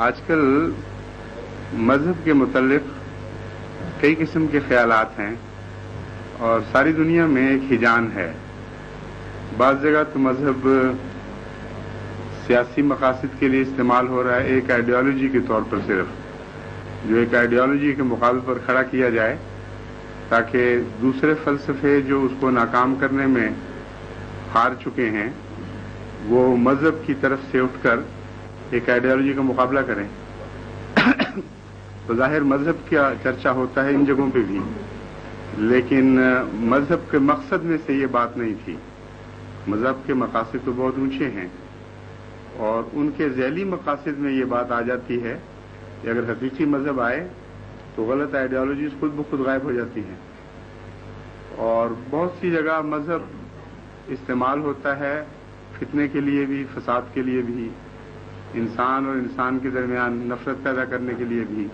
آج کل مذہب کے متعلق کئی قسم کے خیالات ہیں اور ساری دنیا میں ایک ہجان ہے. بعض جگہ تو مذہب سیاسی مقاصد کے لیے استعمال ہو رہا ہے، ایک آئیڈیالوجی کے طور پر، صرف جو ایک آئیڈیالوجی کے مقابل پر کھڑا کیا جائے تاکہ دوسرے فلسفے جو اس کو ناکام کرنے میں ہار چکے ہیں وہ مذہب کی طرف سے اٹھ کر ایک آئیڈیالوجی کا مقابلہ کریں. تو ظاہر مذہب کا چرچا ہوتا ہے ان جگہوں پہ بھی، لیکن مذہب کے مقصد میں سے یہ بات نہیں تھی. مذہب کے مقاصد تو بہت اونچے ہیں اور ان کے ذیلی مقاصد میں یہ بات آ جاتی ہے کہ اگر حقیقی مذہب آئے تو غلط آئیڈیالوجیز خود بخود غائب ہو جاتی ہیں. اور بہت سی جگہ مذہب استعمال ہوتا ہے فتنے کے لیے بھی، فساد کے لیے بھی، انسان اور انسان کے درمیان نفرت پیدا کرنے کے لیے بھی،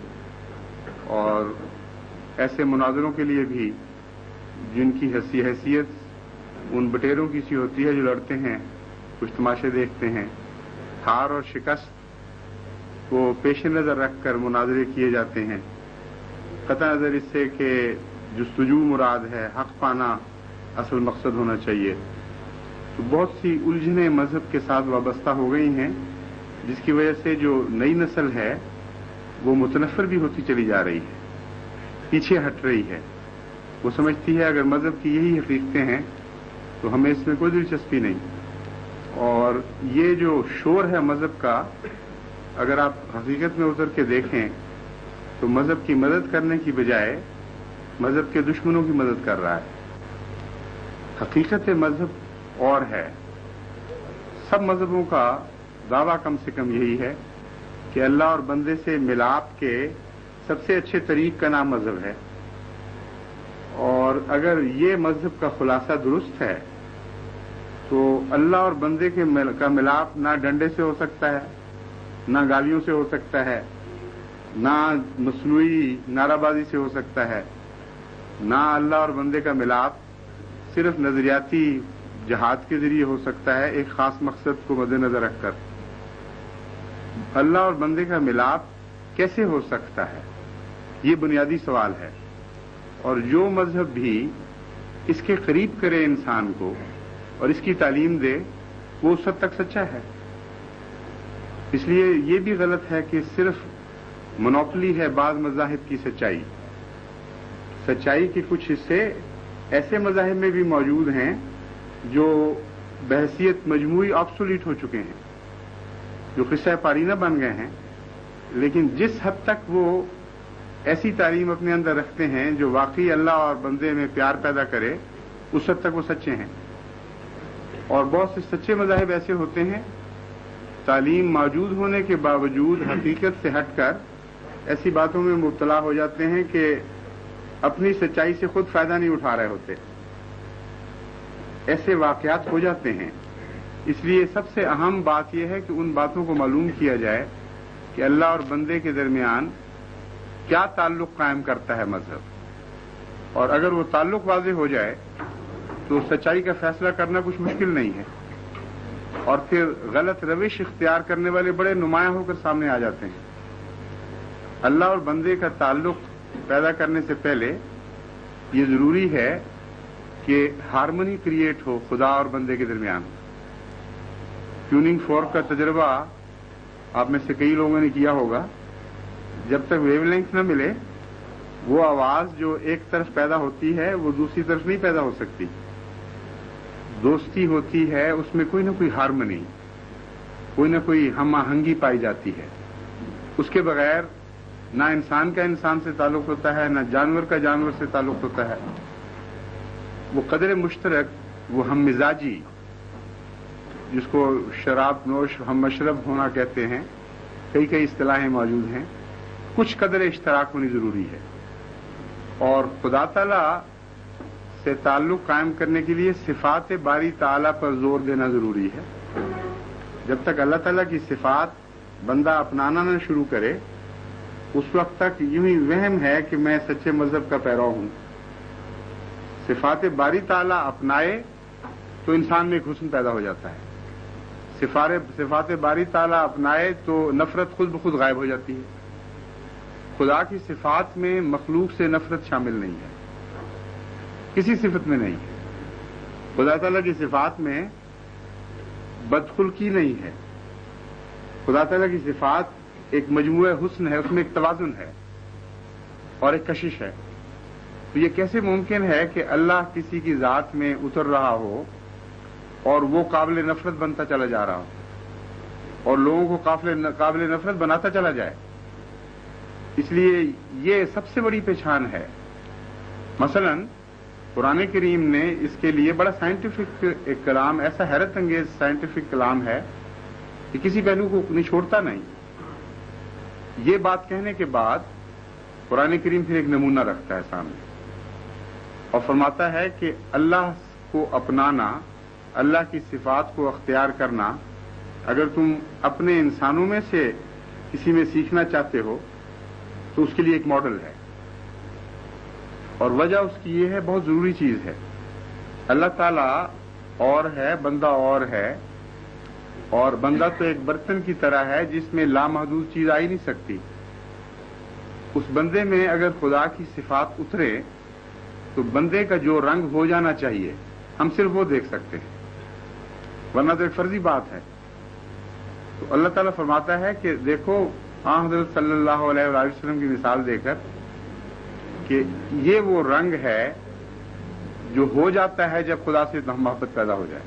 اور ایسے مناظروں کے لیے بھی جن کی حیثیت ان بٹیروں کی سی ہوتی ہے جو لڑتے ہیں، کچھ تماشے دیکھتے ہیں. ہار اور شکست کو پیش نظر رکھ کر مناظرے کیے جاتے ہیں، قطع نظر اس سے کہ جستجو مراد ہے، حق پانا اصل مقصد ہونا چاہیے. تو بہت سی الجھنیں مذہب کے ساتھ وابستہ ہو گئی ہیں جس کی وجہ سے جو نئی نسل ہے وہ متنفر بھی ہوتی چلی جا رہی ہے، پیچھے ہٹ رہی ہے. وہ سمجھتی ہے اگر مذہب کی یہی حقیقتیں ہیں تو ہمیں اس میں کوئی دلچسپی نہیں. اور یہ جو شور ہے مذہب کا، اگر آپ حقیقت میں اتر کے دیکھیں تو مذہب کی مدد کرنے کی بجائے مذہب کے دشمنوں کی مدد کر رہا ہے. حقیقت مذہب اور ہے. سب مذہبوں کا دعویٰ کم سے کم یہی ہے کہ اللہ اور بندے سے ملاپ کے سب سے اچھے طریق کا نام مذہب ہے. اور اگر یہ مذہب کا خلاصہ درست ہے تو اللہ اور بندے کا ملاپ نہ ڈنڈے سے ہو سکتا ہے، نہ گالیوں سے ہو سکتا ہے، نہ مصنوعی نعرہ بازی سے ہو سکتا ہے، نہ اللہ اور بندے کا ملاپ صرف نظریاتی جہاد کے ذریعے ہو سکتا ہے ایک خاص مقصد کو مد نظر رکھ کر. اللہ اور بندے کا ملاپ کیسے ہو سکتا ہے، یہ بنیادی سوال ہے. اور جو مذہب بھی اس کے قریب کرے انسان کو اور اس کی تعلیم دے وہ اس حد تک سچا ہے. اس لیے یہ بھی غلط ہے کہ صرف مونوپلی ہے بعض مذاہب کی سچائی. سچائی کے کچھ حصے ایسے مذاہب میں بھی موجود ہیں جو بحیثیت مجموعی آبسولیٹ ہو چکے ہیں، جو قصہ پارینہ بن گئے ہیں، لیکن جس حد تک وہ ایسی تعلیم اپنے اندر رکھتے ہیں جو واقعی اللہ اور بندے میں پیار پیدا کرے، اس حد تک وہ سچے ہیں. اور بہت سے سچے مذاہب ایسے ہوتے ہیں تعلیم موجود ہونے کے باوجود حقیقت سے ہٹ کر ایسی باتوں میں مبتلا ہو جاتے ہیں کہ اپنی سچائی سے خود فائدہ نہیں اٹھا رہے ہوتے. ایسے واقعات ہو جاتے ہیں. اس لیے سب سے اہم بات یہ ہے کہ ان باتوں کو معلوم کیا جائے کہ اللہ اور بندے کے درمیان کیا تعلق قائم کرتا ہے مذہب. اور اگر وہ تعلق واضح ہو جائے تو سچائی کا فیصلہ کرنا کچھ مشکل نہیں ہے. اور پھر غلط روش اختیار کرنے والے بڑے نمایاں ہو کر سامنے آ جاتے ہیں. اللہ اور بندے کا تعلق پیدا کرنے سے پہلے یہ ضروری ہے کہ ہارمنی کریٹ ہو خدا اور بندے کے درمیان. ٹیوننگ فورک کا تجربہ آپ میں سے کئی لوگوں نے کیا ہوگا. جب تک ویو لینتھ نہ ملے وہ آواز جو ایک طرف پیدا ہوتی ہے وہ دوسری طرف نہیں پیدا ہو سکتی. دوستی ہوتی ہے اس میں کوئی نہ کوئی ہارمنی، کوئی نہ کوئی ہم آہنگی پائی جاتی ہے. اس کے بغیر نہ انسان کا انسان سے تعلق ہوتا ہے، نہ جانور کا جانور سے تعلق ہوتا ہے. وہ قدر مشترک، وہ ہم مزاجی، جس کو شراب نوش ہم مشرب ہونا کہتے ہیں، کئی اصطلاحیں موجود ہیں. کچھ قدر اشتراک ہونی ضروری ہے. اور خدا تعالی سے تعلق قائم کرنے کے لیے صفات باری تعالی پر زور دینا ضروری ہے. جب تک اللہ تعالی کی صفات بندہ اپنانا نہ شروع کرے اس وقت تک یوں ہی وہم ہے کہ میں سچے مذہب کا پیرو ہوں. صفات باری تعالی اپنائے تو انسان میں ایک حسن پیدا ہو جاتا ہے. صفات باری تعالیٰ اپنائے تو نفرت خود بخود غائب ہو جاتی ہے. خدا کی صفات میں مخلوق سے نفرت شامل نہیں ہے، کسی صفت میں نہیں ہے. خدا تعالیٰ کی صفات میں بدخلقی نہیں ہے. خدا تعالیٰ کی صفات ایک مجموعہ حسن ہے، اس میں ایک توازن ہے اور ایک کشش ہے. تو یہ کیسے ممکن ہے کہ اللہ کسی کی ذات میں اتر رہا ہو اور وہ قابل نفرت بنتا چلا جا رہا ہو اور لوگوں کو قابل نفرت بناتا چلا جائے؟ اس لیے یہ سب سے بڑی پہچان ہے. مثلا قرآن کریم نے اس کے لیے بڑا سائنٹیفک ایک کلام، ایسا حیرت انگیز سائنٹیفک کلام ہے کہ کسی پہلو کو نہیں چھوڑتا نہیں. یہ بات کہنے کے بعد قرآن کریم پھر ایک نمونہ رکھتا ہے سامنے اور فرماتا ہے کہ اللہ کو اپنانا، اللہ کی صفات کو اختیار کرنا، اگر تم اپنے انسانوں میں سے کسی میں سیکھنا چاہتے ہو تو اس کے لیے ایک ماڈل ہے. اور وجہ اس کی یہ ہے، بہت ضروری چیز ہے. اللہ تعالیٰ اور ہے، بندہ اور ہے. اور بندہ تو ایک برتن کی طرح ہے جس میں لامحدود چیز آ ہی نہیں سکتی. اس بندے میں اگر خدا کی صفات اترے تو بندے کا جو رنگ ہو جانا چاہیے ہم صرف وہ دیکھ سکتے ہیں، ورنہ تو ایک فرضی بات ہے. تو اللہ تعالیٰ فرماتا ہے کہ دیکھو حضرت صلی اللہ علیہ وآلہ وسلم کی مثال دے کر کہ یہ وہ رنگ ہے جو ہو جاتا ہے جب خدا سے محبت پیدا ہو جائے.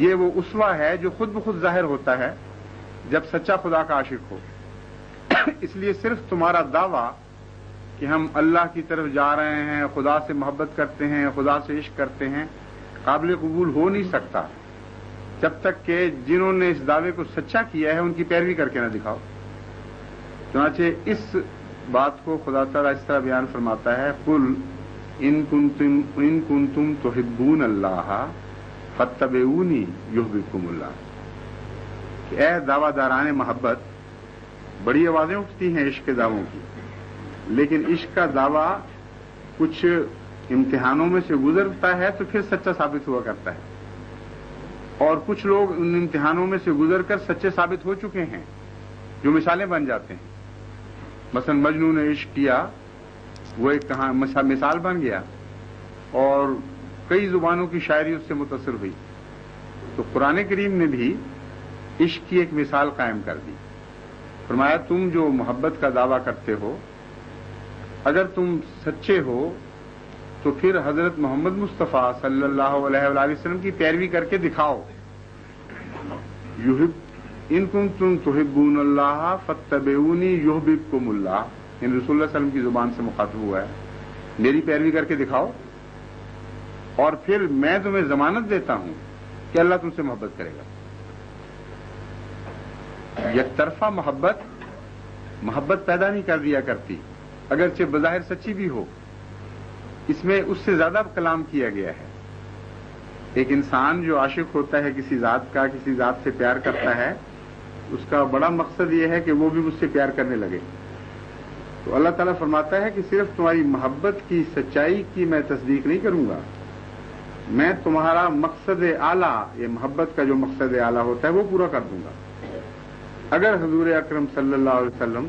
یہ وہ اسوہ ہے جو خود بخود ظاہر ہوتا ہے جب سچا خدا کا عاشق ہو. اس لیے صرف تمہارا دعویٰ کہ ہم اللہ کی طرف جا رہے ہیں، خدا سے محبت کرتے ہیں، خدا سے عشق کرتے ہیں، قابل قبول ہو نہیں سکتا جب تک کہ جنہوں نے اس دعوے کو سچا کیا ہے ان کی پیروی کر کے نہ دکھاؤ. چنانچہ اس بات کو خدا تعالیٰ اس طرح بیان فرماتا ہے، قل ان کنتم تحبون اللہ فاتبعونی یحببکم اللہ. کہ اے دعویٰ داران محبت، بڑی آوازیں اٹھتی ہیں عشق کے دعووں کی، لیکن عشق کا دعویٰ کچھ امتحانوں میں سے گزرتا ہے تو پھر سچا ثابت ہوا کرتا ہے. اور کچھ لوگ ان امتحانوں میں سے گزر کر سچے ثابت ہو چکے ہیں جو مثالیں بن جاتے ہیں. مثلا مجنون نے عشق کیا، وہ ایک مثال بن گیا اور کئی زبانوں کی شاعری اس سے متاثر ہوئی. تو قرآن کریم نے بھی عشق کی ایک مثال قائم کر دی. فرمایا تم جو محبت کا دعویٰ کرتے ہو، اگر تم سچے ہو تو پھر حضرت محمد مصطفیٰ صلی اللہ علیہ وآلہ وسلم کی پیروی کر کے دکھاؤ. ان کنتم تحبون اللہ فاتبعونی یحببکم اللہ. ان رسول اللہ صلی اللہ علیہ وسلم کی زبان سے مخاطب ہوا ہے، میری پیروی کر کے دکھاؤ اور پھر میں تمہیں ضمانت دیتا ہوں کہ اللہ تم سے محبت کرے گا. یک طرفہ محبت پیدا نہیں کر دیا کرتی، اگرچہ بظاہر سچی بھی ہو. اس میں اس سے زیادہ کلام کیا گیا ہے. ایک انسان جو عاشق ہوتا ہے کسی ذات کا، کسی ذات سے پیار کرتا ہے، اس کا بڑا مقصد یہ ہے کہ وہ بھی مجھ سے پیار کرنے لگے. تو اللہ تعالیٰ فرماتا ہے کہ صرف تمہاری محبت کی سچائی کی میں تصدیق نہیں کروں گا، میں تمہارا مقصد اعلیٰ، یہ محبت کا جو مقصد اعلیٰ ہوتا ہے وہ پورا کر دوں گا. اگر حضور اکرم صلی اللہ علیہ وسلم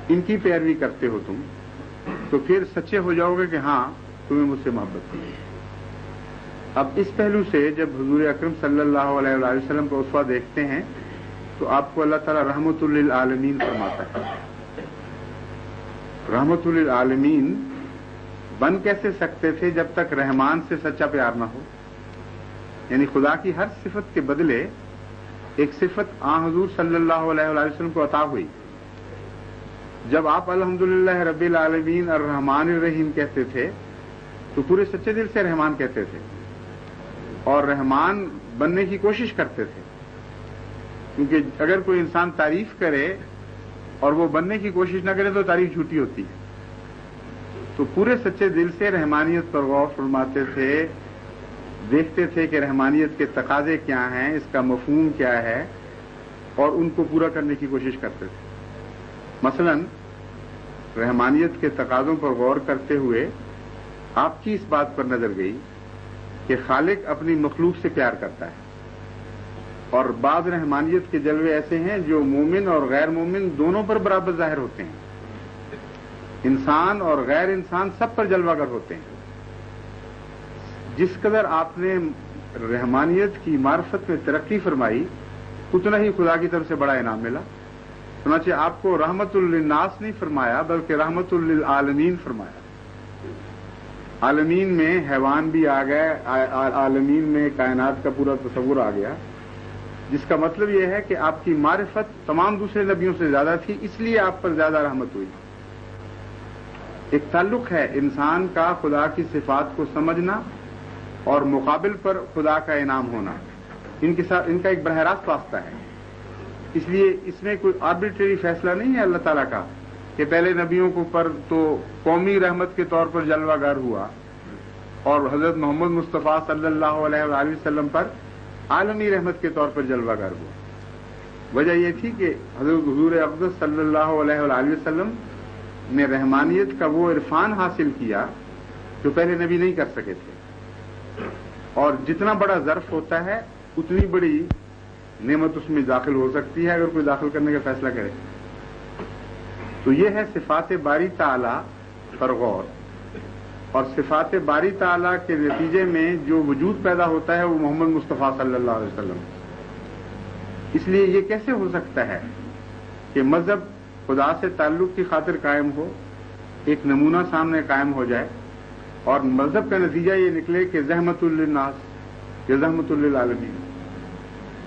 ان کی پیروی کرتے ہو تم، تو پھر سچے ہو جاؤ گے کہ ہاں تمہیں مجھ سے محبت تھی. اب اس پہلو سے جب حضور اکرم صلی اللہ علیہ وآلہ وسلم کو اسوہ دیکھتے ہیں تو آپ کو اللہ تعالیٰ رحمت للعالمین فرماتا ہے. رحمت للعالمین بن کیسے سکتے تھے جب تک رحمان سے سچا پیار نہ ہو؟ یعنی خدا کی ہر صفت کے بدلے ایک صفت حضور صلی اللہ علیہ وآلہ وسلم کو عطا ہوئی. جب آپ الحمدللہ رب العالمین الرحمن الرحیم کہتے تھے تو پورے سچے دل سے رحمان کہتے تھے اور رحمان بننے کی کوشش کرتے تھے. کیونکہ اگر کوئی انسان تعریف کرے اور وہ بننے کی کوشش نہ کرے تو تعریف جھوٹی ہوتی ہے. تو پورے سچے دل سے رحمانیت پر غور فرماتے تھے، دیکھتے تھے کہ رحمانیت کے تقاضے کیا ہیں، اس کا مفہوم کیا ہے، اور ان کو پورا کرنے کی کوشش کرتے تھے. مثلا رحمانیت کے تقاضوں پر غور کرتے ہوئے آپ کی اس بات پر نظر گئی کہ خالق اپنی مخلوق سے پیار کرتا ہے. اور بعض رحمانیت کے جلوے ایسے ہیں جو مومن اور غیر مومن دونوں پر برابر ظاہر ہوتے ہیں. انسان اور غیر انسان سب پر جلوہ گر ہوتے ہیں. جس قدر آپ نے رحمانیت کی معرفت میں ترقی فرمائی اتنا ہی خدا کی طرف سے بڑا انعام ملا. چنانچہ آپ کو رحمت للناس نہیں فرمایا بلکہ رحمت للعالمین فرمایا. عالمین میں حیوان بھی آ گئے, عالمین میں کائنات کا پورا تصور آ گیا, جس کا مطلب یہ ہے کہ آپ کی معرفت تمام دوسرے نبیوں سے زیادہ تھی, اس لیے آپ پر زیادہ رحمت ہوئی. ایک تعلق ہے انسان کا خدا کی صفات کو سمجھنا اور مقابل پر خدا کا انعام ہونا, ان کے ساتھ ان کا ایک براہ راست واسطہ ہے. اس لیے اس میں کوئی آربیٹری فیصلہ نہیں ہے اللہ تعالیٰ کا کہ پہلے نبیوں کو پر تو قومی رحمت کے طور پر جلوہ گر ہوا اور حضرت محمد مصطفیٰ صلی اللہ علیہ وآلہ وسلم پر عالمی رحمت کے طور پر جلوہ گر ہوا. وجہ یہ تھی کہ حضرت حضور اقدس صلی اللہ علیہ وآلہ وسلم نے رحمانیت کا وہ عرفان حاصل کیا جو پہلے نبی نہیں کر سکے تھے. اور جتنا بڑا ظرف ہوتا ہے اتنی بڑی نعمت اس میں داخل ہو سکتی ہے اگر کوئی داخل کرنے کا فیصلہ کرے. تو یہ ہے صفات باری تعالیٰ پر غور, اور صفات باری تعالیٰ کے نتیجے میں جو وجود پیدا ہوتا ہے وہ محمد مصطفیٰ صلی اللہ علیہ وسلم. اس لیے یہ کیسے ہو سکتا ہے کہ مذہب خدا سے تعلق کی خاطر قائم ہو, ایک نمونہ سامنے قائم ہو جائے, اور مذہب کا نتیجہ یہ نکلے کہ زحمت للناس یا زحمت للعالمین.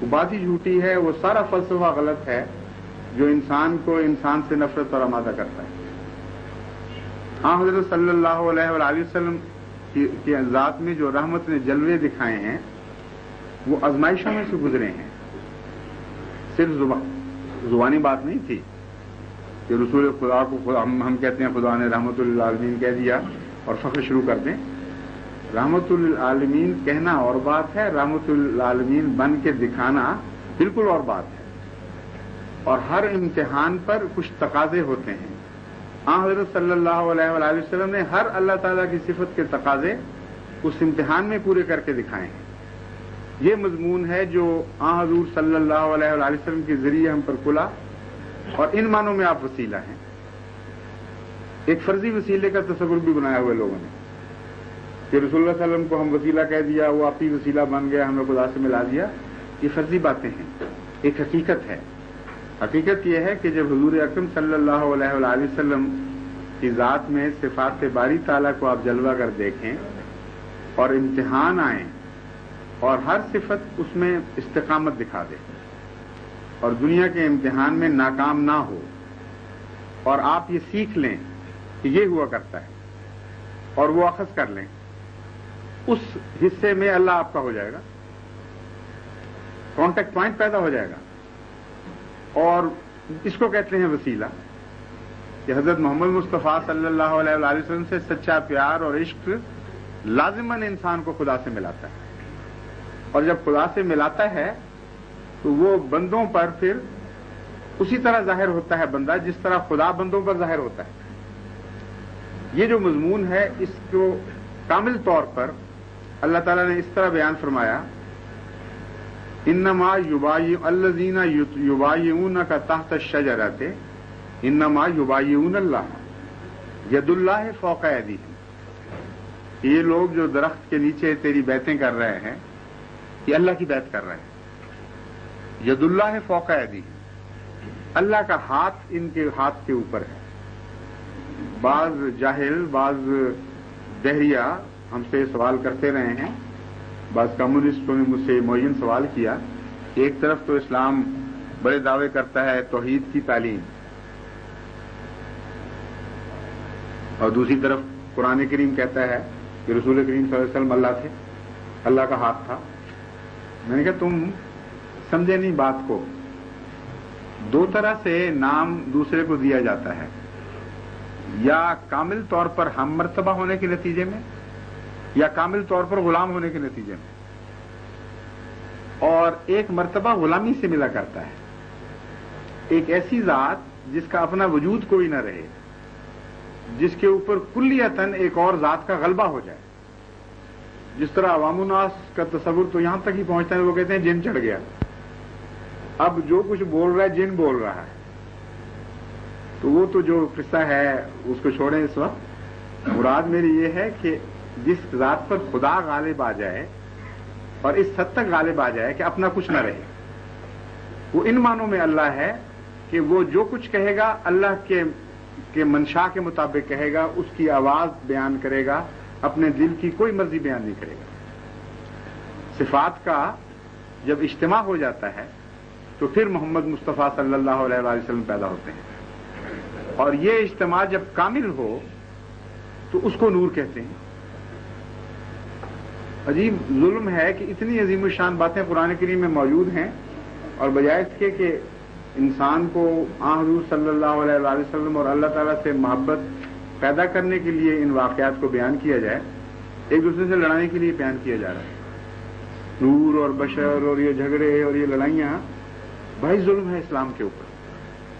وہ بات ہی جھوٹی ہے, وہ سارا فلسفہ غلط ہے جو انسان کو انسان سے نفرت اور آمادہ کرتا ہے. ہاں حضرت صلی اللہ علیہ وآلہ وسلم کی ذات میں جو رحمت نے جلوے دکھائے ہیں وہ آزمائشوں میں سے گزرے ہیں. صرف زبانی بات نہیں تھی کہ رسول خدا کو ہم کہتے ہیں خدا نے رحمت للعالمین کہہ دیا اور فخر شروع کر دیں. رحمت للعالمین کہنا اور بات ہے, رحمت للعالمین بن کے دکھانا بالکل اور بات ہے. اور ہر امتحان پر کچھ تقاضے ہوتے ہیں. حضرت صلی اللہ علیہ وآلہ وسلم نے ہر اللہ تعالیٰ کی صفت کے تقاضے اس امتحان میں پورے کر کے دکھائے ہیں. یہ مضمون ہے جو حضور صلی اللہ علیہ وآلہ وسلم کے ذریعے ہم پر کھلا, اور ان معنوں میں آپ وسیلہ ہیں. ایک فرضی وسیلے کا تصور بھی بنایا ہوئے لوگوں نے کہ رسول اللہ صلی اللہ علیہ وسلم کو ہم وسیلہ کہہ دیا, وہ آپ ہی وسیلہ بن گیا, ہمیں خدا سے ملا دیا. یہ فرضی باتیں ہیں. ایک حقیقت ہے. حقیقت یہ ہے کہ جب حضور اکرم صلی اللہ علیہ وآلہ وسلم کی ذات میں صفات باری تعالیٰ کو آپ جلوہ کر دیکھیں اور امتحان آئیں اور ہر صفت اس میں استقامت دکھا دے اور دنیا کے امتحان میں ناکام نہ ہو, اور آپ یہ سیکھ لیں کہ یہ ہوا کرتا ہے اور وہ اخذ کر لیں, اس حصے میں اللہ آپ کا ہو جائے گا, کانٹیکٹ پوائنٹ پیدا ہو جائے گا. اور اس کو کہتے ہیں وسیلہ, کہ حضرت محمد مصطفیٰ صلی اللہ علیہ وآلہ وسلم سے سچا پیار اور عشق لازماً انسان کو خدا سے ملاتا ہے. اور جب خدا سے ملاتا ہے تو وہ بندوں پر پھر اسی طرح ظاہر ہوتا ہے بندہ جس طرح خدا بندوں پر ظاہر ہوتا ہے. یہ جو مضمون ہے اس کو کامل طور پر اللہ تعالیٰ نے اس طرح بیان فرمایا, انما الذین یبایعونک تحت الشجرۃ انما یبایعون اللہ ید اللہ فوق ایدیہم. یہ لوگ جو درخت کے نیچے تیری بیعتیں کر رہے ہیں یہ اللہ کی بیعت کر رہے ہیں. ید اللہ فوق ایدیہم, اللہ کا ہاتھ ان کے ہاتھ کے اوپر ہے. بعض جاہل, بعض دہریہ ہم سے سوال کرتے رہے ہیں, بعض کمیونسٹوں نے مجھ سے معین سوال کیا. ایک طرف تو اسلام بڑے دعوے کرتا ہے توحید کی تعلیم, اور دوسری طرف قرآن کریم کہتا ہے کہ رسول کریم صلی اللہ علیہ وسلم اللہ تھے, اللہ کا ہاتھ تھا. میں نے کہا تم سمجھے نہیں بات کو. دو طرح سے نام دوسرے کو دیا جاتا ہے, یا کامل طور پر ہم مرتبہ ہونے کے نتیجے میں یا کامل طور پر غلام ہونے کے نتیجے میں. اور ایک مرتبہ غلامی سے ملا کرتا ہے, ایک ایسی ذات جس کا اپنا وجود کوئی نہ رہے, جس کے اوپر کلیتاً ایک اور ذات کا غلبہ ہو جائے. جس طرح عوام الناس کا تصور تو یہاں تک ہی پہنچتا ہے, وہ کہتے ہیں جن چڑھ گیا, اب جو کچھ بول رہا ہے جن بول رہا ہے، تو وہ تو جو قصہ ہے اس کو چھوڑیں اس وقت. مراد میری یہ ہے کہ جس ذات پر خدا غالب آ جائے اور اس حد تک غالب آ جائے کہ اپنا کچھ نہ رہے، وہ ان معنوں میں اللہ ہے کہ وہ جو کچھ کہے گا اللہ کے منشا کے مطابق کہے گا، اس کی آواز بیان کرے گا، اپنے دل کی کوئی مرضی بیان نہیں کرے گا. صفات کا جب اجتماع ہو جاتا ہے تو پھر محمد مصطفیٰ صلی اللہ علیہ وآلہ وسلم پیدا ہوتے ہیں، اور یہ اجتماع جب کامل ہو تو اس کو نور کہتے ہیں. عجیب ظلم ہے کہ اتنی عظیم الشان باتیں قرآن کریم میں موجود ہیں، اور بجائے اس کے کہ انسان کو حضور صلی اللہ علیہ وآلہ وسلم اور اللہ تعالیٰ سے محبت پیدا کرنے کے لیے ان واقعات کو بیان کیا جائے، ایک دوسرے سے لڑانے کے لیے بیان کیا جا رہا ہے. نور اور بشر اور یہ جھگڑے اور یہ لڑائیاں، بھائی ظلم ہے اسلام کے اوپر.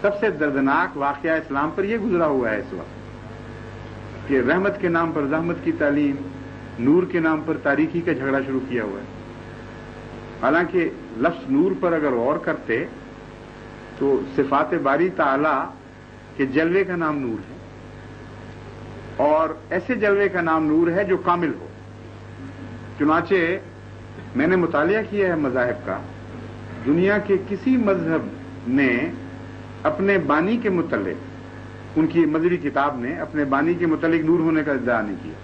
سب سے دردناک واقعہ اسلام پر یہ گزرا ہوا ہے اس وقت کہ رحمت کے نام پر زحمت کی تعلیم، نور کے نام پر تاریکی کا جھگڑا شروع کیا ہوا ہے. حالانکہ لفظ نور پر اگر غور کرتے تو صفات باری تعالی کے جلوے کا نام نور ہے، اور ایسے جلوے کا نام نور ہے جو کامل ہو. چنانچہ میں نے مطالعہ کیا ہے مذاہب کا، دنیا کے کسی مذہب نے اپنے بانی کے متعلق، ان کی مذہبی کتاب نے اپنے بانی کے متعلق نور ہونے کا ادعا نہیں کیا.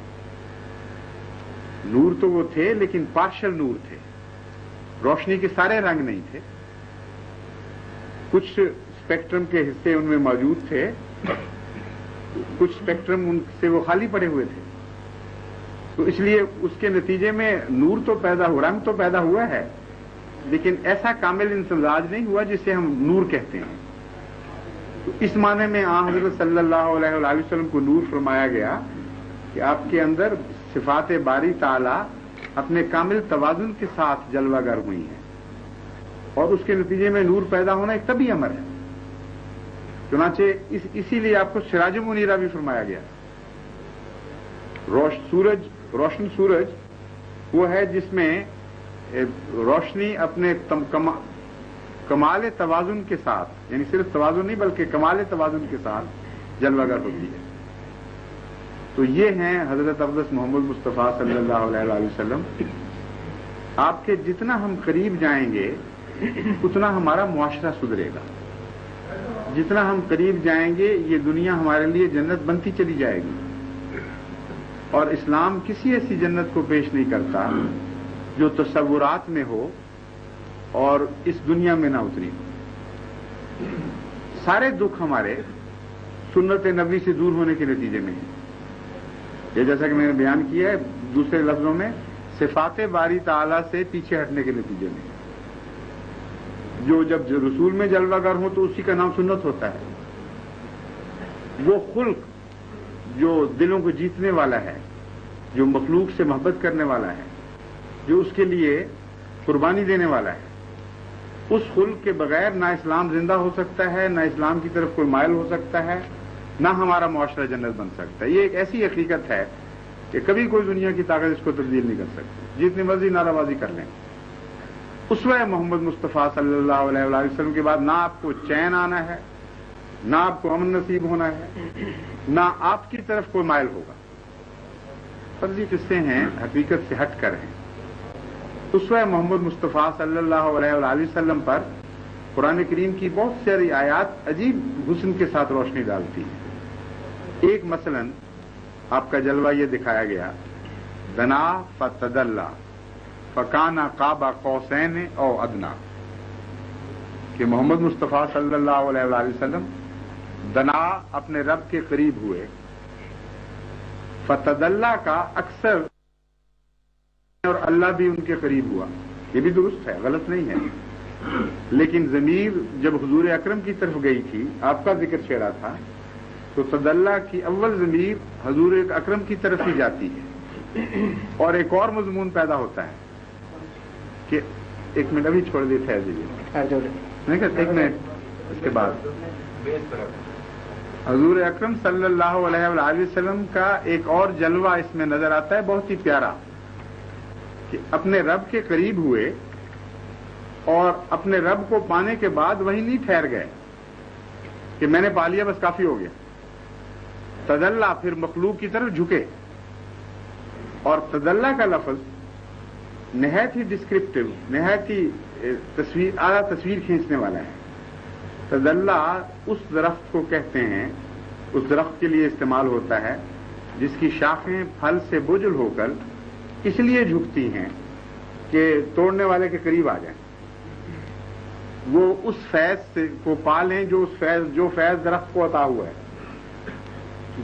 نور تو وہ تھے لیکن پارشل نور تھے، روشنی کے سارے رنگ نہیں تھے. کچھ اسپیکٹرم کے حصے ان میں موجود تھے، کچھ اسپیکٹرم ان سے وہ خالی پڑے ہوئے تھے. تو اس لیے اس کے نتیجے میں نور تو پیدا ہوا، رنگ تو پیدا ہوا ہے، لیکن ایسا کامل امتزاج نہیں ہوا جسے ہم نور کہتے ہیں. تو اس معنی میں حضرت صلی اللہ علیہ وآلہ وسلم کو نور فرمایا گیا کہ آپ کے اندر صفات باری تعالی اپنے کامل توازن کے ساتھ جلوہ گر ہوئی ہیں، اور اس کے نتیجے میں نور پیدا ہونا ایک طبی امر ہے. چنانچہ اسی لیے آپ کو سراج منیرہ بھی فرمایا گیا. روشن سورج وہ ہے جس میں روشنی اپنے کمال توازن کے ساتھ، یعنی صرف توازن نہیں بلکہ کمال توازن کے ساتھ جلوہ گر ہوتی ہے. تو یہ ہیں حضرت اقدس محمد مصطفیٰ صلی اللہ علیہ وآلہ وسلم. آپ کے جتنا ہم قریب جائیں گے اتنا ہمارا معاشرہ سدھرے گا. جتنا ہم قریب جائیں گے یہ دنیا ہمارے لیے جنت بنتی چلی جائے گی. اور اسلام کسی ایسی جنت کو پیش نہیں کرتا جو تصورات میں ہو اور اس دنیا میں نہ اتری ہو. سارے دکھ ہمارے سنت نبوی سے دور ہونے کے نتیجے میں ہیں. یہ جیسا کہ میں نے بیان کیا ہے دوسرے لفظوں میں صفات باری تعالی سے پیچھے ہٹنے کے نتیجے میں. جو جب رسول میں جلوہ گر ہوں تو اسی کا نام سنت ہوتا ہے. وہ خلق جو دلوں کو جیتنے والا ہے، جو مخلوق سے محبت کرنے والا ہے، جو اس کے لیے قربانی دینے والا ہے، اس خلق کے بغیر نہ اسلام زندہ ہو سکتا ہے، نہ اسلام کی طرف کوئی مائل ہو سکتا ہے، نہ ہمارا معاشرہ جنت بن سکتا ہے. یہ ایک ایسی حقیقت ہے کہ کبھی کوئی دنیا کی طاقت اس کو تبدیل نہیں کر سکتی، جتنی مرضی نعرہ بازی کر لیں. اسوہ محمد مصطفیٰ صلی اللہ علیہ وآلہ وسلم کے بعد نہ آپ کو چین آنا ہے، نہ آپ کو امن نصیب ہونا ہے، نہ آپ کی طرف کوئی مائل ہوگا. فرضی قصے ہیں، حقیقت سے ہٹ کر ہیں. اسوہ محمد مصطفیٰ صلی اللہ علیہ وآلہ وسلم پر قرآن کریم کی بہت ساری آیات عجیب حسن کے ساتھ روشنی ڈالتی ہیں. ایک مثلا آپ کا جلوہ یہ دکھایا گیا، دنا فتدلا فکانا قاب قوسین او ادنا، کہ محمد مصطفیٰ صلی اللہ علیہ وآلہ وسلم دنا اپنے رب کے قریب ہوئے. فتدلا کا اکثر اور اللہ بھی ان کے قریب ہوا، یہ بھی درست ہے، غلط نہیں ہے. لیکن ضمیر جب حضور اکرم کی طرف گئی تھی، آپ کا ذکر چھیڑا تھا، تو تدلہ کی اول ضمیر حضور اکرم کی طرف ہی جاتی ہے. اور ایک اور مضمون پیدا ہوتا ہے کہ ایک منٹ ابھی چھوڑ دیتا ہے نہیں کہ ایک منٹ اس کے بعد حضور اکرم صلی اللہ علیہ وآلہ وسلم کا ایک اور جلوہ اس میں نظر آتا ہے بہت ہی پیارا، کہ اپنے رب کے قریب ہوئے اور اپنے رب کو پانے کے بعد وہیں نہیں ٹھہر گئے کہ میں نے پا لیا بس کافی ہو گیا. تدلا پھر مخلوق کی طرف جھکے. اور تدلا کا لفظ نہایت ہی ڈسکرپٹیو، نہایت ہی اعلیٰ تصویر کھینچنے والا ہے. تدلا اس درخت کو کہتے ہیں، اس درخت کے لیے استعمال ہوتا ہے جس کی شاخیں پھل سے بجل ہو کر اس لیے جھکتی ہیں کہ توڑنے والے کے قریب آ جائیں، وہ اس فیض کو پا لیں جو فیض درخت کو عطا ہوا ہے.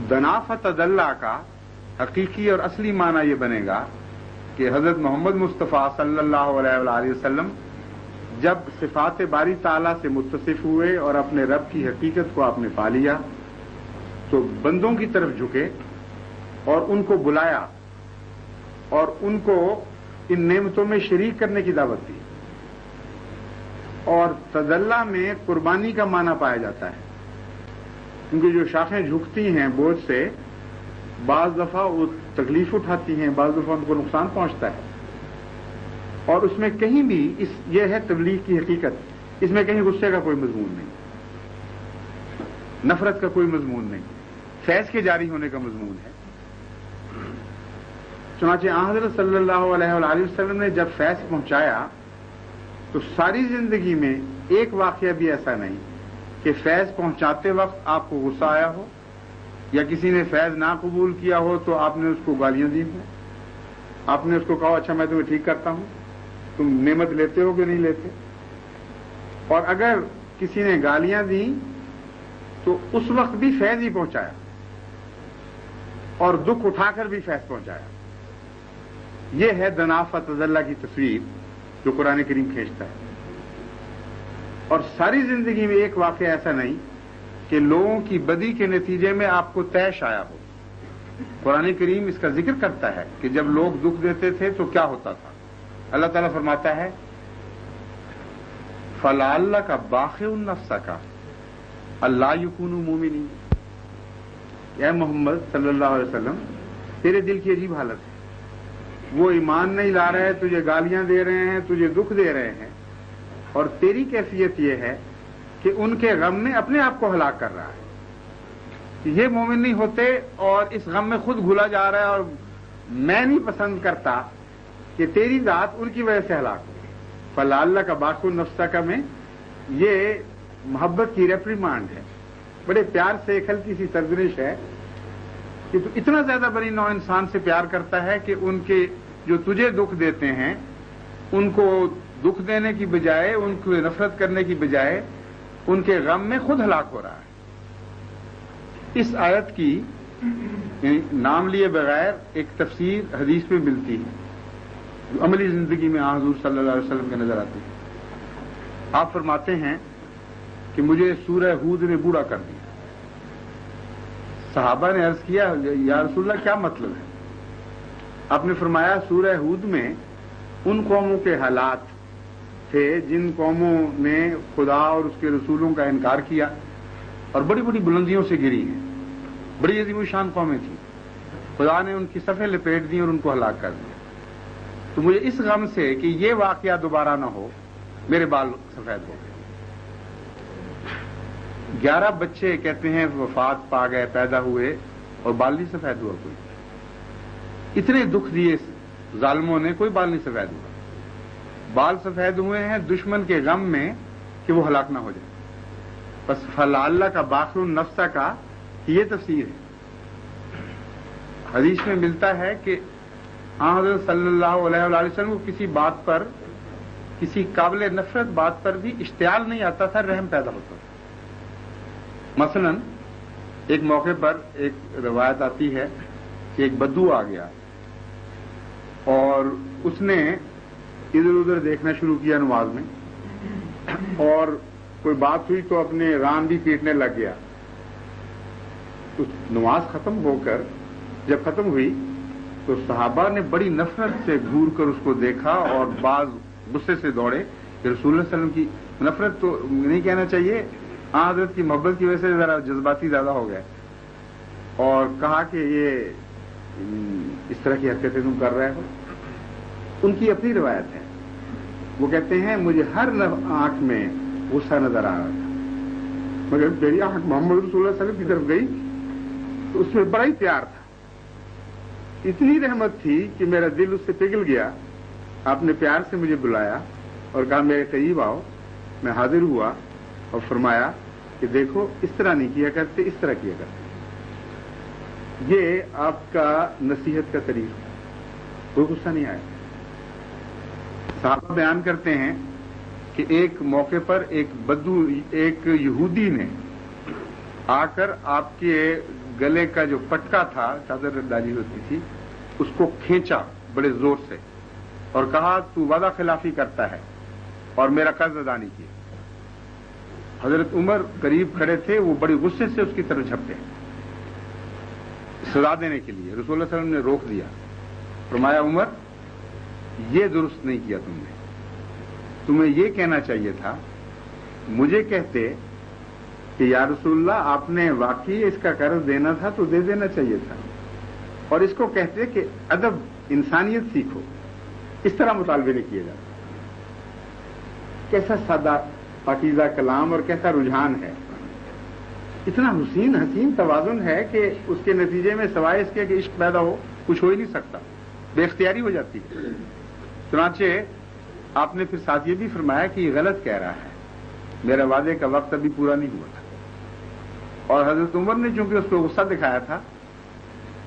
دناف تدلا کا حقیقی اور اصلی معنی یہ بنے گا کہ حضرت محمد مصطفیٰ صلی اللہ علیہ وآلہ وسلم جب صفات باری تعالیٰ سے متصف ہوئے اور اپنے رب کی حقیقت کو آپ نے پا لیا تو بندوں کی طرف جھکے اور ان کو بلایا اور ان کو ان نعمتوں میں شریک کرنے کی دعوت دی. اور تدلا میں قربانی کا معنی پایا جاتا ہے، کیونکہ جو شاخیں جھکتی ہیں بوجھ سے بعض دفعہ وہ تکلیف اٹھاتی ہیں، بعض دفعہ ان کو نقصان پہنچتا ہے. اور اس میں کہیں بھی یہ ہے تبلیغ کی حقیقت، اس میں کہیں غصے کا کوئی مضمون نہیں، نفرت کا کوئی مضمون نہیں، فیض کے جاری ہونے کا مضمون ہے. چنانچہ حضرت صلی اللہ علیہ وآلہ وسلم نے جب فیض پہنچایا تو ساری زندگی میں ایک واقعہ بھی ایسا نہیں کہ فیض پہنچاتے وقت آپ کو غصہ آیا ہو یا کسی نے فیض نہ قبول کیا ہو تو آپ نے اس کو گالیاں دی ہوں، آپ نے اس کو کہا اچھا میں تمہیں ٹھیک کرتا ہوں، تم نعمت لیتے ہو کہ نہیں لیتے. اور اگر کسی نے گالیاں دیں تو اس وقت بھی فیض ہی پہنچایا اور دکھ اٹھا کر بھی فیض پہنچایا. یہ ہے دناف تدلا کی تصویر جو قرآن کریم کھینچتا ہے. اور ساری زندگی میں ایک واقعہ ایسا نہیں کہ لوگوں کی بدی کے نتیجے میں آپ کو طیش آیا ہو. قرآن کریم اس کا ذکر کرتا ہے کہ جب لوگ دکھ دیتے تھے تو کیا ہوتا تھا. اللہ تعالیٰ فرماتا ہے فَلَعَلَّكَ بَاخِعٌ نَفْسَكَ اللہ یکونوا مومنین. اے محمد صلی اللہ علیہ وسلم تیرے دل کی عجیب حالت ہے، وہ ایمان نہیں لا رہے، تجھے گالیاں دے رہے ہیں، تجھے دکھ دے رہے ہیں، اور تیری کیفیت یہ ہے کہ ان کے غم میں اپنے آپ کو ہلاک کر رہا ہے. یہ مومن نہیں ہوتے اور اس غم میں خود گھلا جا رہا ہے اور میں نہیں پسند کرتا کہ تیری ذات ان کی وجہ سے ہلاک ہو. فَلَعَلَّكَ بَاخِعٌ نَفْسَكَ میں یہ محبت کی ریپریمانڈ ہے، بڑے پیار سے ایک ہلکی سی سرزنش ہے کہ تو اتنا زیادہ بڑی نوع انسان سے پیار کرتا ہے کہ ان کے جو تجھے دکھ دیتے ہیں ان کو دکھ دینے کی بجائے، ان کو نفرت کرنے کی بجائے ان کے غم میں خود ہلاک ہو رہا ہے. اس آیت کی نام لیے بغیر ایک تفسیر حدیث میں ملتی ہے جو عملی زندگی میں حضور صلی اللہ علیہ وسلم کے نظر آتی ہے. آپ فرماتے ہیں کہ مجھے سورہ ہود نے بوڑھا کر دیا. صحابہ نے عرض کیا یا رسول اللہ کیا مطلب ہے؟ آپ نے فرمایا سورہ ہود میں ان قوموں کے حالات تھے جن قوموں نے خدا اور اس کے رسولوں کا انکار کیا اور بڑی بڑی بلندیوں سے گری ہیں، بڑی عظیم شان قومیں تھیں. خدا نے ان کی صفیں لپیٹ دی اور ان کو ہلاک کر دیا. تو مجھے اس غم سے کہ یہ واقعہ دوبارہ نہ ہو میرے بال سفید ہو گئے. 11 بچے کہتے ہیں وفات پا گئے، پیدا ہوئے اور بال نہیں سفید ہوا کوئی. اتنے دکھ دیے ظالموں نے، کوئی بال نہیں سفید ہوا. بال سفید ہوئے ہیں دشمن کے غم میں کہ وہ ہلاک نہ ہو جائے. بس فَلَعَلَّكَ بَاخِعٌ نَفْسَكَ یہ تفسیر ہے. حدیث میں ملتا ہے کہ حضرت صلی اللہ علیہ وآلہ وسلم کو کسی بات پر، کسی قابل نفرت بات پر بھی اشتعال نہیں آتا تھا، رحم پیدا ہوتا تھا. مثلا ایک موقع پر ایک روایت آتی ہے کہ ایک بدو آ گیا اور اس نے ادھر ادھر دیکھنا شروع کیا نماز میں، اور کوئی بات ہوئی تو اپنے ران بھی پیٹنے لگ گیا. تو نماز ختم ہو کر جب ختم ہوئی تو صحابہ نے بڑی نفرت سے گھور کر اس کو دیکھا اور بعض غصے سے دوڑے. کہ رسول اللہ صلی اللہ علیہ وسلم کی نفرت تو نہیں کہنا چاہیے، حضرت کی محبت کی وجہ سے ذرا جذباتی زیادہ ہو گئے، اور کہا کہ یہ اس طرح کی حرکتیں تم کر رہے ہو. ان کی اپنی روایت ہے وہ کہتے ہیں مجھے ہر آنکھ میں غصہ نظر آ رہا تھا، مگر میری آنکھ محمد رسول اللہ صلی اللہ علیہ وسلم کی طرف گئی تو اس میں بڑا ہی پیار تھا، اتنی رحمت تھی کہ میرا دل اس سے پگھل گیا. آپ نے پیار سے مجھے بلایا اور کہا میرے قریب آؤ. میں حاضر ہوا اور فرمایا کہ دیکھو اس طرح نہیں کیا کرتے، اس طرح کیا کرتے. یہ آپ کا نصیحت کا طریقہ، کوئی غصہ نہیں آیا. صحابہ بیان کرتے ہیں کہ ایک موقع پر ایک یہودی نے آ کر آپ کے گلے کا جو پٹکا تھا، چادر ڈالی ہوتی تھی، اس کو کھینچا بڑے زور سے اور کہا تو وعدہ خلافی کرتا ہے اور میرا قرض ادا نہیں کیا. حضرت عمر قریب کھڑے تھے، وہ بڑی غصے سے اس کی طرف جھپٹے سزا دینے کے لیے. رسول اللہ صلی اللہ علیہ وسلم نے روک دیا، فرمایا عمر یہ درست نہیں کیا تم نے، تمہیں یہ کہنا چاہیے تھا، مجھے کہتے کہ یا رسول اللہ آپ نے واقعی اس کا قرض دینا تھا تو دے دینا چاہیے تھا، اور اس کو کہتے کہ ادب انسانیت سیکھو. اس طرح مطالبے نہیں کیے جاتے. کیسا سادہ پاکیزہ کلام اور کیسا رجحان ہے، اتنا حسین توازن ہے کہ اس کے نتیجے میں سوائے اس کے کہ عشق پیدا ہو کچھ ہو ہی نہیں سکتا، بے اختیاری ہو جاتی ہے. چنانچہ آپ نے پھر ساتھ یہ بھی فرمایا کہ یہ غلط کہہ رہا ہے، میرا وعدے کا وقت ابھی پورا نہیں ہوا تھا. اور حضرت عمر نے چونکہ اس کو غصہ دکھایا تھا،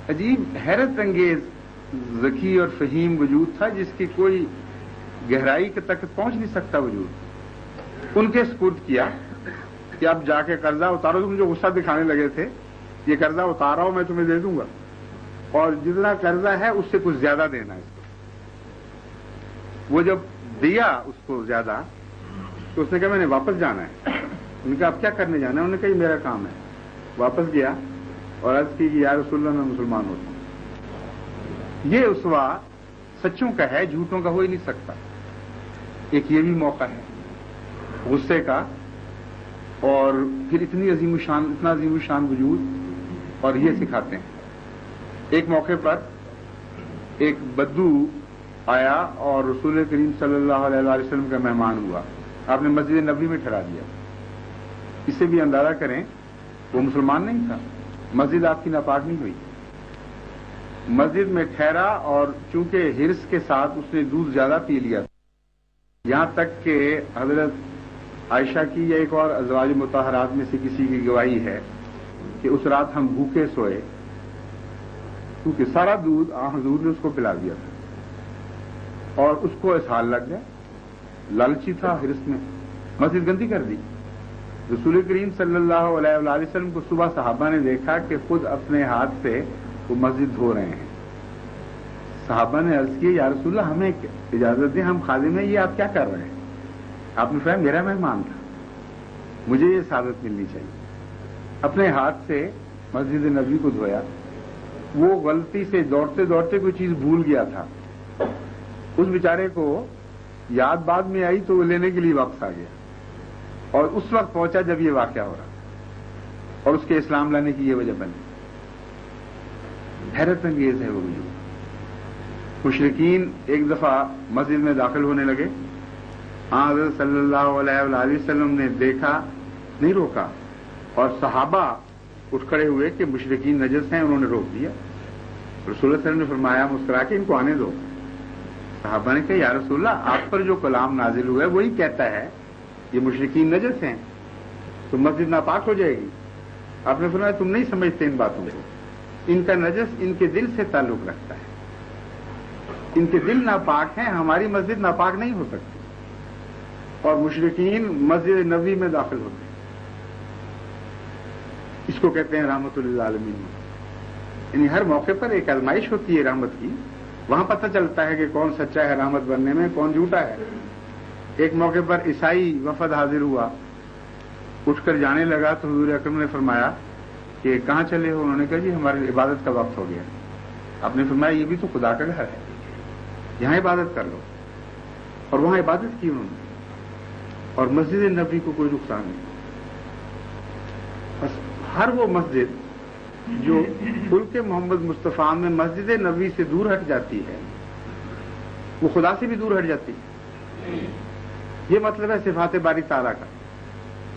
عجیب حیرت انگیز ذکی اور فہیم وجود تھا جس کی کوئی گہرائی تک پہنچ نہیں سکتا وجود. ان کے سپرد کیا کہ اب جا کے قرضہ اتارو. تم جو غصہ دکھانے لگے تھے، یہ قرضہ اتارو میں تمہیں دے دوں گا، اور جتنا قرضہ ہے اس سے کچھ زیادہ دینا اس کو. وہ جب دیا اس کو زیادہ تو اس نے کہا میں نے واپس جانا ہے. ان کا اب کیا کرنے جانا ہے؟ انہوں نے کہا یہ میرا کام ہے. واپس گیا اور عرض کی کہ یا رسول اللہ میں مسلمان ہوتا ہوں. یہ اسوا سچوں کا ہے، جھوٹوں کا ہو ہی نہیں سکتا. ایک یہ بھی موقع ہے غصے کا، اور پھر اتنا عظیم الشان وجود، اور یہ سکھاتے ہیں. ایک موقع پر ایک بدو آیا اور رسول کریم صلی اللہ علیہ وسلم کا مہمان ہوا. آپ نے مسجد نبوی میں ٹھہرا دیا. اس سے بھی اندازہ کریں وہ مسلمان نہیں تھا، مسجد آپ کی ناپاک نہیں ہوئی. مسجد میں ٹھہرا اور چونکہ ہرس کے ساتھ اس نے دودھ زیادہ پی لیا، یہاں تک کہ حضرت عائشہ کی یا ایک اور ازواج مطہرات میں سے کسی کی گواہی ہے کہ اس رات ہم بھوکے سوئے کیونکہ سارا دودھ حضور نے اس کو پلا دیا تھا، اور اس کو اسہال لگ گیا. لالچی تھا، ہرس میں مسجد گندی کر دی. رسول کریم صلی اللہ علیہ وآلہ وسلم کو صبح صحابہ نے دیکھا کہ خود اپنے ہاتھ سے وہ مسجد دھو رہے ہیں. صحابہ نے عرض کی یا رسول اللہ ہمیں اجازت دیں، ہم خادم ہیں، یہ آپ کیا کر رہے ہیں؟ آپ نے فرمایا میرا مہمان تھا، مجھے یہ سعادت ملنی چاہیے. اپنے ہاتھ سے مسجد نبوی کو دھویا. وہ غلطی سے دوڑتے دوڑتے کوئی چیز بھول گیا تھا، اس بیچارے کو یاد بعد میں آئی تو وہ لینے کے لیے واپس آ گیا، اور اس وقت پہنچا جب یہ واقعہ ہو رہا، اور اس کے اسلام لانے کی یہ وجہ بنی. حیرت انگیز ہے وہ وجود. مشرکین ایک دفعہ مسجد میں داخل ہونے لگے. حضرت صلی اللہ علیہ وآلہ وسلم نے دیکھا، نہیں روکا، اور صحابہ اٹھ کھڑے ہوئے کہ مشرکین نجس ہیں، انہوں نے روک دیا. رسول اللہ صلی اللہ علیہ وسلم نے فرمایا مسکرا کے ان کو آنے دو. صحابہ نے کہا یا رسول اللہ آپ پر جو کلام نازل ہوا ہے وہی کہتا ہے یہ مشرکین نجس ہیں تو مسجد ناپاک ہو جائے گی. آپ نے فرمایا تم نہیں سمجھتے ان باتوں کو، ان کا نجس ان کے دل سے تعلق رکھتا ہے، ان کے دل ناپاک ہیں، ہماری مسجد ناپاک نہیں ہو سکتی. اور مشرکین مسجد نبوی میں داخل ہوتے ہیں. اس کو کہتے ہیں رحمت للعالمین. یعنی ہر موقع پر ایک آزمائش ہوتی ہے رحمت کی، وہاں پتہ چلتا ہے کہ کون سچا ہے رحمت بننے میں، کون جھوٹا ہے. ایک موقع پر عیسائی وفد حاضر ہوا، اٹھ کر جانے لگا تو حضور اکرم نے فرمایا کہ کہاں چلے ہو؟ انہوں نے کہا جی ہماری عبادت کا وقت ہو گیا. آپ نے فرمایا یہ بھی تو خدا کا گھر ہے، یہاں عبادت کر لو. اور وہاں عبادت کی انہوں نے، اور مسجد نبوی کو کوئی نقصان نہیں. بس ہر وہ مسجد جو ملک محمد مصطفیٰ میں مسجد نبوی سے دور ہٹ جاتی ہے وہ خدا سے بھی دور ہٹ جاتی ہے. یہ مطلب ہے صفات باری تعالیٰ کا،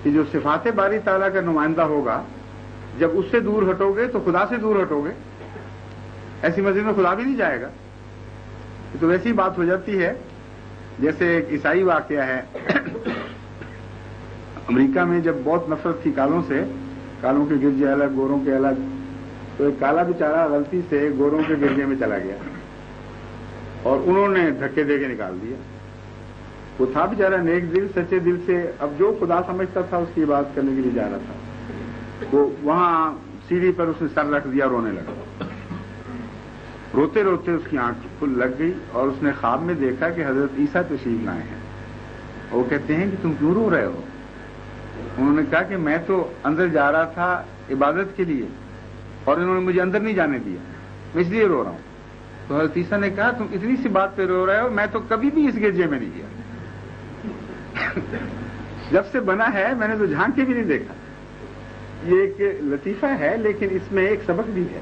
کہ جو صفات باری تعالیٰ کا نمائندہ ہوگا، جب اس سے دور ہٹو گے تو خدا سے دور ہٹو گے، ایسی مسجد میں خدا بھی نہیں جائے گا۔ تو ویسی بات ہو جاتی ہے جیسے ایک عیسائی واقعہ ہے۔ امریکہ میں جب بہت نفرت تھی کالوں سے، کالوں کے گرجے الگ، گوروں کے الگ، تو ایک کالا بیچارہ غلطی سے گوروں کے گرجے میں چلا گیا اور انہوں نے دھکے دے کے نکال دیا۔ وہ تھا بیچارہ نیک دل، سچے دل سے، اب جو خدا سمجھتا تھا اس کی بات کرنے کے لیے جا رہا تھا، وہ وہاں سیڑھی پر اس نے سر رکھ دیا، رونے لگا۔ روتے روتے اس کی آنکھ کھل لگ گئی اور اس نے خواب میں دیکھا کہ حضرت عیسیٰ تشریف لائے ہیں۔ وہ کہتے ہیں کہ تم کیوں رو رہے ہو؟ انہوں نے کہا کہ میں تو اندر جا رہا تھا عبادت کے لیے اور انہوں نے مجھے اندر نہیں جانے دیا، میں اس لیے رو رہا ہوں۔ تو حضرت عیسیٰ نے کہا تم اتنی سی بات پہ رو رہے ہو، میں تو کبھی بھی اس گرجے میں نہیں گیا، جب سے بنا ہے میں نے تو جھانک کے بھی نہیں دیکھا۔ یہ ایک لطیفہ ہے لیکن اس میں ایک سبق بھی ہے،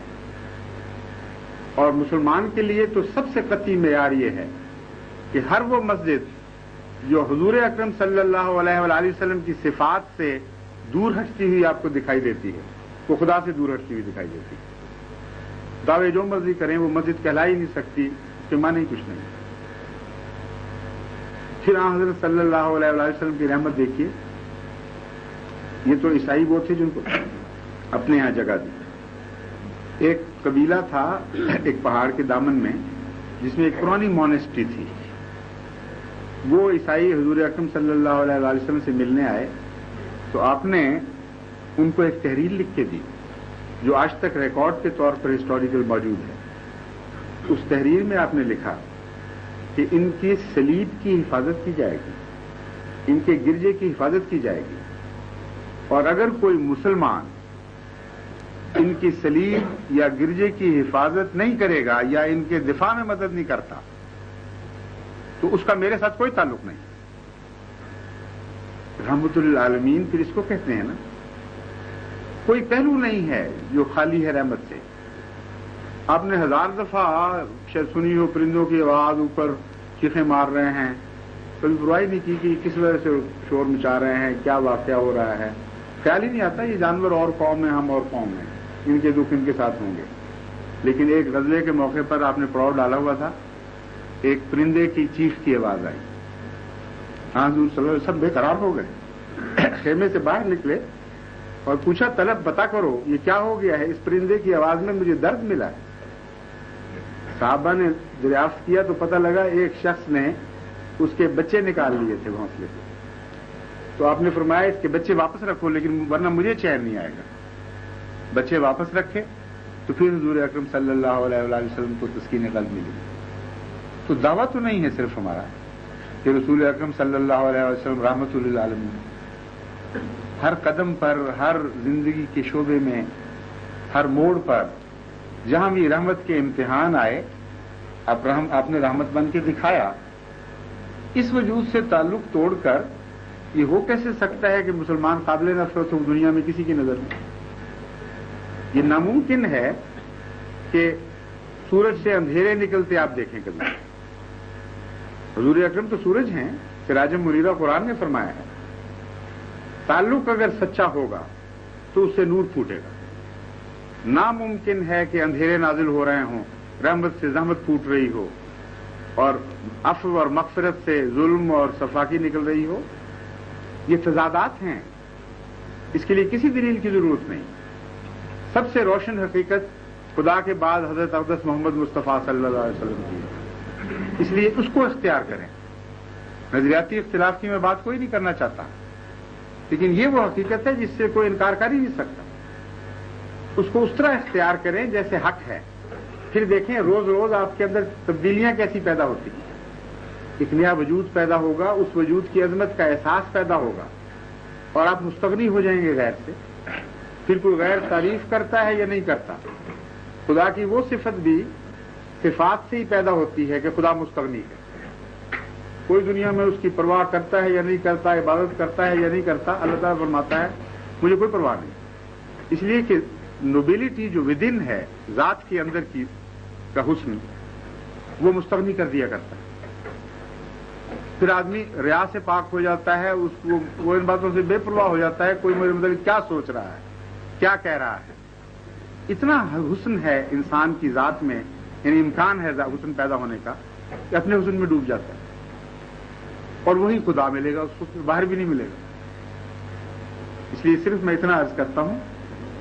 اور مسلمان کے لیے تو سب سے قطعی معیار یہ ہے کہ ہر وہ مسجد جو حضور اکرم صلی اللہ علیہ وآلہ وسلم کی صفات سے دور ہٹتی ہوئی آپ کو دکھائی دیتی ہے، وہ خدا سے دور ہٹتی ہوئی دکھائی دیتی ہے۔ دعوے جو مرضی کریں وہ مسجد کہلا ہی نہیں سکتی، اس کے معنی ہی کچھ نہیں۔ پھر حضرت صلی اللہ علیہ وآلہ وسلم کی رحمت دیکھیے، یہ تو عیسائی وہ تھے جن کو اپنے یہاں جگہ دی۔ ایک قبیلہ تھا ایک پہاڑ کے دامن میں جس میں ایک پرانی مونسٹری تھی۔ وہ عیسائی حضور اکرم صلی اللہ علیہ وآلہ وسلم سے ملنے آئے تو آپ نے ان کو ایک تحریر لکھ کے دی جو آج تک ریکارڈ کے طور پر ہسٹوریکل موجود ہے۔ اس تحریر میں آپ نے لکھا کہ ان کی صلیب کی حفاظت کی جائے گی، ان کے گرجے کی حفاظت کی جائے گی، اور اگر کوئی مسلمان ان کی صلیب یا گرجے کی حفاظت نہیں کرے گا یا ان کے دفاع میں مدد نہیں کرتا تو اس کا میرے ساتھ کوئی تعلق نہیں۔ رحمت للعالمین پھر اس کو کہتے ہیں نا، کوئی پہلو نہیں ہے جو خالی ہے رحمت سے۔ آپ نے ہزار دفعہ شاید سنی ہو پرندوں کی آواز، اوپر چیخیں مار رہے ہیں، کبھی برائی نہیں کی کہ کس وجہ سے شور مچا رہے ہیں، کیا واقعہ ہو رہا ہے، خیال ہی نہیں آتا یہ جانور اور قوم ہیں، ہم اور قوم ہیں، ان کے دکھ ان کے ساتھ ہوں گے۔ لیکن ایک غزلے کے موقع پر آپ نے پڑاؤ ڈالا ہوا تھا، ایک پرندے کی چیخ کی آواز آئی، حضور صلی اللہ علیہ وسلم سب بے قرار ہو گئے، خیمے سے باہر نکلے اور پوچھا طلب بتا کرو یہ کیا ہو گیا ہے، اس پرندے کی آواز میں مجھے درد ملا ہے۔ صحابہ نے دریافت کیا تو پتہ لگا ایک شخص نے اس کے بچے نکال لیے تھے گھونسلے سے، تو آپ نے فرمایا اس کے بچے واپس رکھو لیکن ورنہ مجھے چین نہیں آئے گا۔ بچے واپس رکھے تو پھر حضور اکرم صلی اللہ علیہ وآلہ وسلم کو تسکین قلب ملی۔ تو دعویٰ تو نہیں ہے صرف ہمارا کہ رسول اکرم صلی اللہ علیہ وسلم رحمت للعالمین، ہر قدم پر، ہر زندگی کے شعبے میں، ہر موڑ پر جہاں بھی رحمت کے امتحان آئے آپ نے رحمت بن کے دکھایا۔ اس وجود سے تعلق توڑ کر یہ ہو کیسے سکتا ہے کہ مسلمان قابل نفرت ہو دنیا میں کسی کی نظر میں؟ یہ ناممکن ہے کہ سورج سے اندھیرے نکلتے آپ دیکھیں کبھی۔ حضور اکرم تو سورج ہیں، سراج منیرہ قرآن نے فرمایا ہے۔ تعلق اگر سچا ہوگا تو اس سے نور پھوٹے گا۔ ناممکن ہے کہ اندھیرے نازل ہو رہے ہوں، رحمت سے زحمت پھوٹ رہی ہو اور عفو اور مغفرت سے ظلم اور صفاقی نکل رہی ہو۔ یہ تضادات ہیں، اس کے لیے کسی دلیل کی ضرورت نہیں۔ سب سے روشن حقیقت خدا کے بعد حضرت اقدس محمد مصطفیٰ صلی اللہ علیہ وسلم کی ہے، اس لیے اس کو اختیار کریں۔ نظریاتی اختلاف کی میں بات کوئی نہیں کرنا چاہتا، لیکن یہ وہ حقیقت ہے جس سے کوئی انکار کر ہی نہیں سکتا۔ اس کو اس طرح اختیار کریں جیسے حق ہے، پھر دیکھیں روز روز آپ کے اندر تبدیلیاں کیسی پیدا ہوتی ہیں۔ ایک نیا وجود پیدا ہوگا، اس وجود کی عظمت کا احساس پیدا ہوگا اور آپ مستغنی ہو جائیں گے غیر سے۔ پھر کوئی غیر تعریف کرتا ہے یا نہیں کرتا، خدا کی وہ صفت بھی صفات سے ہی پیدا ہوتی ہے کہ خدا مستغنی ہے۔ کوئی دنیا میں اس کی پرواہ کرتا ہے یا نہیں کرتا، عبادت کرتا ہے یا نہیں کرتا، اللہ تعالیٰ فرماتا ہے مجھے کوئی پرواہ نہیں، اس لیے کہ نوبیلٹی جو ودن ہے، ذات کے اندر کی کا حسن، وہ مستغنی کر دیا کرتا ہے۔ پھر آدمی ریا سے پاک ہو جاتا ہے، اس کو وہ ان باتوں سے بے پرواہ ہو جاتا ہے، کوئی میرے متعلق کیا سوچ رہا ہے، کیا کہہ رہا ہے. اتنا حسن ہے انسان کی ذات میں، یعنی امکان ہے حسن پیدا ہونے کا، کہ اپنے حسن میں ڈوب جاتا ہے اور وہی خدا ملے گا، اس کو پھر باہر بھی نہیں ملے گا. اس لیے صرف میں اتنا عرض کرتا ہوں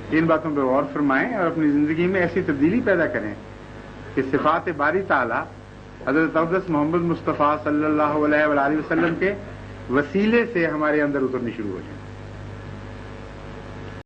کہ ان باتوں پہ غور فرمائیں اور اپنی زندگی میں ایسی تبدیلی پیدا کریں کہ صفات باری تعالی حضرت اقدس محمد مصطفیٰ صلی اللہ علیہ وآلہ وسلم کے وسیلے سے ہمارے اندر اترنی شروع ہو جائے.